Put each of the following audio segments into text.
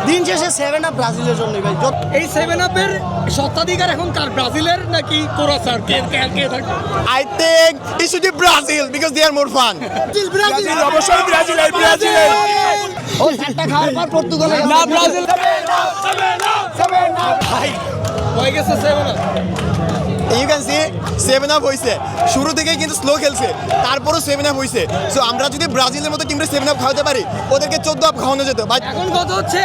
দিন শেষে 7 আপ ব্রাজিলের জন্য ভাই। এই 7 আপের স্বত্বাধিকার এখন কার, ব্রাজিলের নাকি কোরাসার? কে থাকবে? I think it should be Brazil because they are more fun. Brazil অবশ্যই ব্রাজিল। ও চারটা খাওয়ার পর পর্তুগালে না, ব্রাজিল ভাই হয়ে গেছে 7 up. You can see 7 up হইছে, শুরু থেকে কিন্তু স্লো খেলছে, তারপরও 7 আপ হইছে। সো আমরা যদি ব্রাজিলের মতো টিমকে 7 আপ খাওয়াতে পারি, ওদেরকে 14 আপ খাওয়ানো যেত। বাট এখন কথা হচ্ছে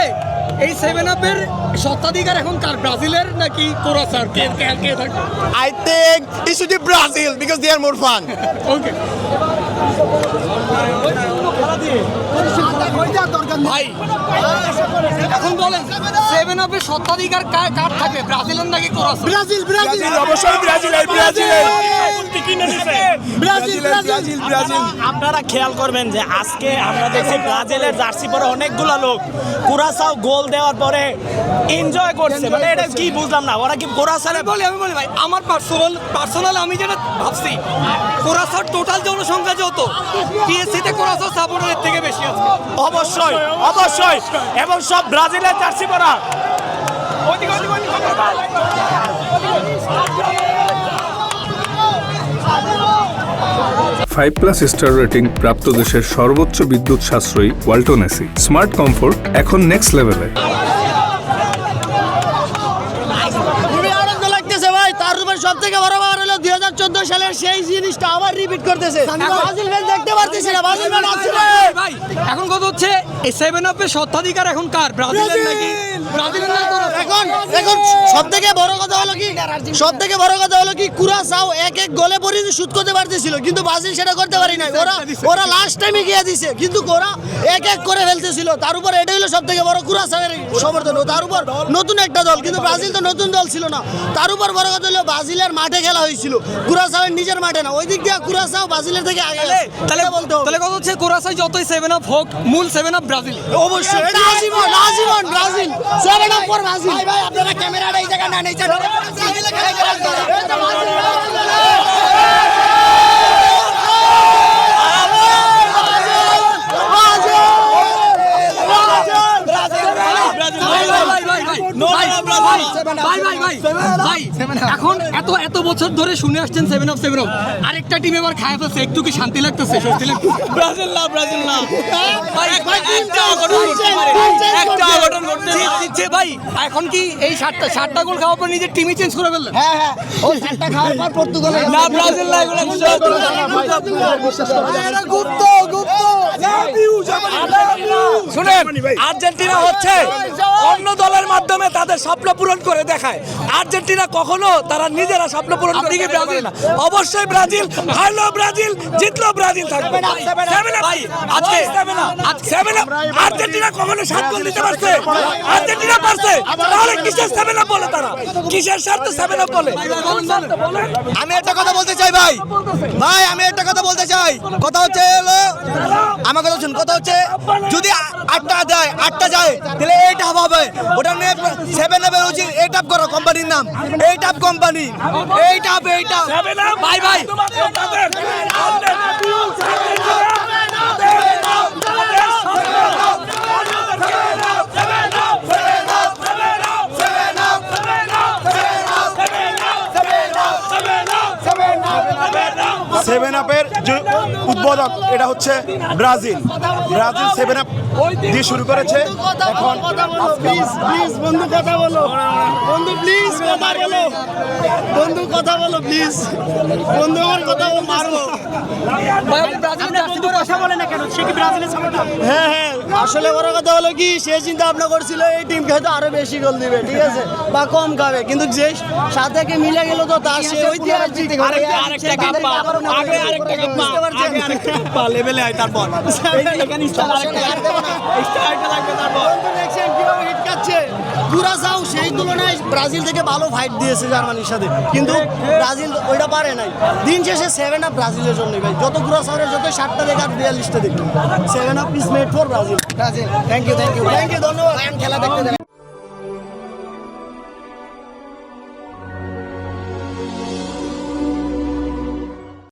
এই 7 আপের স্বত্বাধিকার এখন কার, ব্রাজিলের নাকি কোরাসার? কে থাকবে? I think it should be Brazil because they are more fun. ওকে ভাই এখন বলেন 7 আপের স্বত্বাধিকার কার থাকবে, ব্রাজিলের নাকি কোরাসার? ব্রাজিল অবশ্যই ব্রাজিল। আপনারা খেয়াল করবেন যে আজকে আমরা দেখছি ব্রাজিলের জার্সি পরে অনেকগুলো লোক কুরাসাও গোল দেওয়ার পরে এনজয় করছে। মানে এটা কি বুঝলাম না, ওরা কি কুরাসারে আমি বলি ভাই, আমার পার্সোনাল আমি যেটা ভাবছি, কোরাসার টোটাল জনসংখ্যা যত, পিএসসিতে কোরাসার সাপোর্টারের থেকে বেশি আছে। অবশ্যই এবং সব ব্রাজিলের জার্সি পরা। 5+ স্টার রেটিং প্রাপ্ত দেশের সর্বোচ্চ বিদ্যুৎ সাশ্রয়ী ওয়ালটন এসি। স্মার্ট কমফোর্ট এখন নেক্সট লেভেলে। খুবই আনন্দ লাগতেছে ভাই। তার উপর সবথেকে বড় ব্যাপার হলো 2014 সালের সেই জিনিসটা আবার রিপিট করতেছে। ব্রাজিল ম্যাচ দেখতে পারতেছি না, ব্রাজিল ম্যাচ আছে না ভাই। এখন কথা হচ্ছে এই 7 আপের স্বত্বাধিকার এখন কার, ব্রাজিলের নাকি ব্রাজিলের নাকি কোরাসার? এখন সবথেকে বড় কথা হলো কি কুরাসাও এক গোলে পরিণতি শুট করতে পারতেছিল, কিন্তু ব্রাজিল সেটা করতে পারি নাই। ওরা লাস্ট টাইমে গিয়ে দিছে, কিন্তু ওরা এক করে ফেলতেছিল। তার উপর এটা হলো সবথেকে বড় কুরাসাওয়ের সমর্থন। তার উপর নতুন একটা দল, কিন্তু ব্রাজিল তো নতুন দল ছিল না। তার উপর বড় কথা হলো ব্রাজিলের মাঠে খেলা হয়েছিল, কুরাসাওয়ের নিজের মাঠে না। ওই দিক দিয়ে কুরাসাও ব্রাজিলের থেকে আগে আছে। তাহলে কথা হচ্ছে কোরাসায় যতই 7 আপ হোক, মূল 7 আপ ব্রাজিল। অবশ্যই এটা আজীবন ব্রাজিল। 7 up for Brazil. ভাই আপনারা ক্যামেরাটা এই জায়গা না নেই। এখন এত বছর ধরে শুনে আসছেন 7 আপ। আরেকটা টিম এবার খায় ফেলছে, একটু কি শান্তি লাগতেছে? ব্রাজিল না ভাই। এখন কি এই 7টা গোল খাওয়ার পর নিজের টিমই চেঞ্জ করে ফেললেন? হ্যাঁ ও 7টা খাওয়ার পর পর্তুগালে না, ব্রাজিল না, এগুলো গুপ্ত। শুনেন, আর্জেন্টিনা হচ্ছে অন্য দলের মাধ্যমে তাদের স্বপ্ন পূরণ করে দেখায়। আর্জেন্টিনা কখনো তারা নিজেরা স্বপ্ন পূরণ করে ব্রাজিল না। অবশ্যই ব্রাজিল, হারলো ব্রাজিল, জিতলো ব্রাজিল থাকবে। ভাই আজকে 7 আপ আর্জেন্টিনা কখনো 7 গোল দিতে পারছে? আর্জেন্টিনা পারছে, তাহলে কিসের 7 আপ বলে তারা? কিসের স্বার্থে 7 আপ বলে? আমি একটা কথা বলতে চাই ভাই, আমি একটা কথা বলতে চাই। কথা হচ্ছে আমার কথা শুন। কথা হচ্ছে যদি 8টা যায় তাহলে 8 আপ হবে। ওটা নিয়ে 7 আপের উচিত 8 আপ করো, কোম্পানির নাম 8 আপ কোম্পানি। 8 আপ ভাই সেভেন আপের যে উদ্বোধক এটা হচ্ছে ব্রাজিল। 7 আপ দিয়ে শুরু করেছে। এখন প্লিজ বন্ধু কথা বলো, বন্ধু প্লিজ কথা বলো প্লিজ বন্ধু, আমার কথা মারো। হ্যাঁ আসলে বড় কথা হলো কি, সে চিন্তা ভাবনা করছিল এই টিমকে হয়তো আরো বেশি গোল দিবে, ঠিক আছে, বা কম খাবে, কিন্তু যে সাথে মিলে গেল তো তার সে লেভেলে হয়। তারপর কুরাসাও সেই তুলনায় ব্রাজিল থেকে ভালো ফাইট দিয়েছে জার্মানির সাথে, কিন্তু ব্রাজিল ওইটা পারে নাই। দিন শেষে 7 আপ ব্রাজিলের জন্য ভাই। যত কুরাসাওয়ের যত 7টা দেখে আর 42টা দেখি, 7 up is made for Brazil. Thank you ধন্যবাদ। খেলা দেখতে